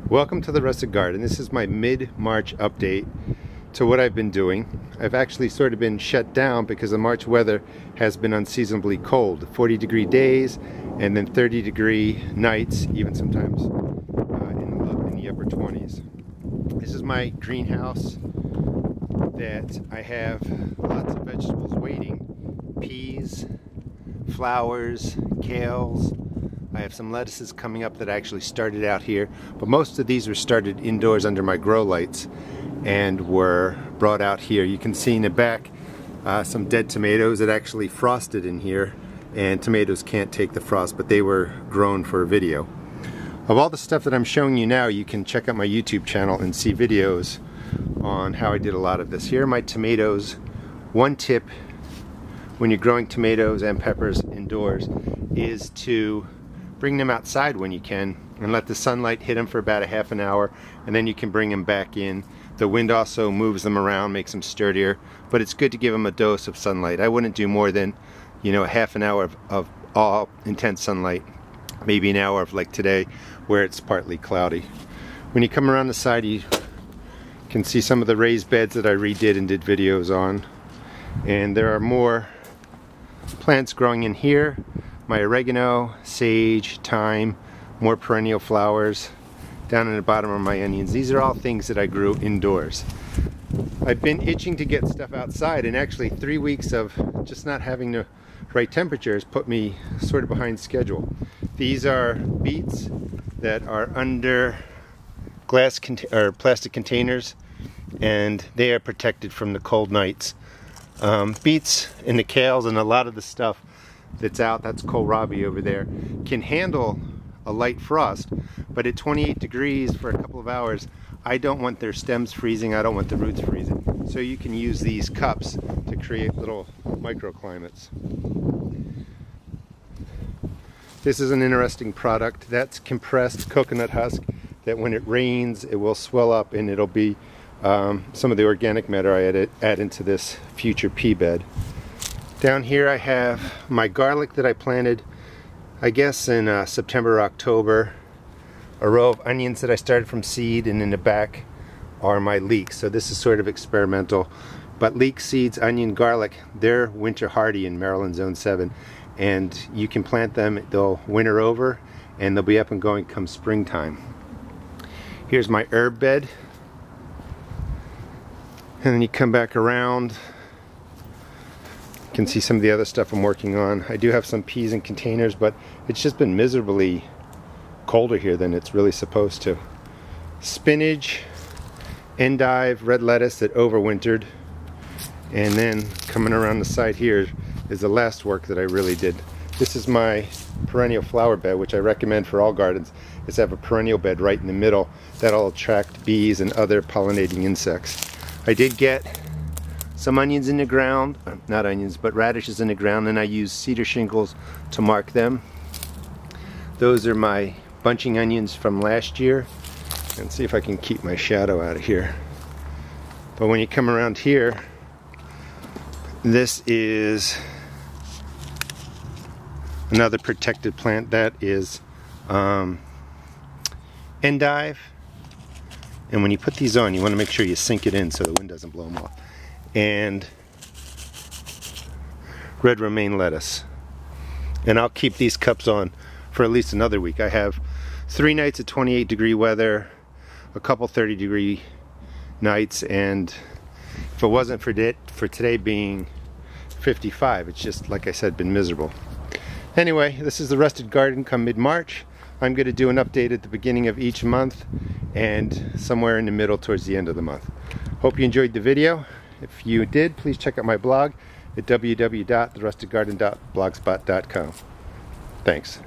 Welcome to the Rustic Garden. This is my mid-March update to what I've been doing. I've actually sort of been shut down because the March weather has been unseasonably cold. 40-degree days and then 30-degree nights, even sometimes in the upper 20s. This is my greenhouse that I have lots of vegetables waiting. Peas, flowers, kales. I have some lettuces coming up that I actually started out here, but most of these were started indoors under my grow lights and were brought out here. You can see in the back some dead tomatoes that actually frosted in here, and tomatoes can't take the frost, but they were grown for a video. Of all the stuff that I'm showing you now, you can check out my YouTube channel and see videos on how I did a lot of this. Here are my tomatoes. One tip when you're growing tomatoes and peppers indoors is to bring them outside when you can and let the sunlight hit them for about a half an hour, and then you can bring them back in. The wind also moves them around, makes them sturdier, but it's good to give them a dose of sunlight. I wouldn't do more than, a half an hour of all intense sunlight, maybe an hour of like today where it's partly cloudy. When you come around the side, you can see some of the raised beds that I redid and did videos on, and there are more plants growing in here. My oregano, sage, thyme, more perennial flowers. Down in the bottom are my onions. These are all things that I grew indoors. I've been itching to get stuff outside, and actually 3 weeks of just not having the right temperatures put me sort of behind schedule. These are beets that are under glass or plastic containers, and they are protected from the cold nights. Beets and the kales and a lot of the stuff that's out, that's kohlrabi over there, can handle a light frost, but at 28 degrees for a couple of hours, I don't want their stems freezing, I don't want the roots freezing. So you can use these cups to create little microclimates. This is an interesting product. That's compressed coconut husk that when it rains it will swell up, and it'll be some of the organic matter I add into this future pea bed. Down here I have my garlic that I planted, I guess in September or October. A row of onions that I started from seed, and in the back are my leeks. So this is sort of experimental. But leek seeds, onion, garlic, they're winter hardy in Maryland Zone 7. And you can plant them, they'll winter over, and they'll be up and going come springtime. Here's my herb bed. And then you come back around. You can see some of the other stuff I'm working on. I do have some peas in containers, but it's just been miserably colder here than it's really supposed to. Spinach, endive, red lettuce that overwintered, and then coming around the side here is the last work that I really did. This is my perennial flower bed, which I recommend for all gardens, is to have a perennial bed right in the middle. That'll attract bees and other pollinating insects. I did get some onions in the ground, not onions, but radishes in the ground, and I used cedar shingles to mark them. Those are my bunching onions from last year. And see if I can keep my shadow out of here. But when you come around here, this is another protected plant. That is endive. And when you put these on, you want to make sure you sink it in so the wind doesn't blow them off. And red romaine lettuce. And I'll keep these cups on for at least another week. I have 3 nights of 28-degree weather, a couple 30-degree nights, and if it wasn't for today being 55, it's just, like I said, been miserable. Anyway, this is the Rustic Garden come mid-March. I'm going to do an update at the beginning of each month and somewhere in the middle towards the end of the month. Hope you enjoyed the video. If you did, please check out my blog at www.therusticgarden.blogspot.com. Thanks.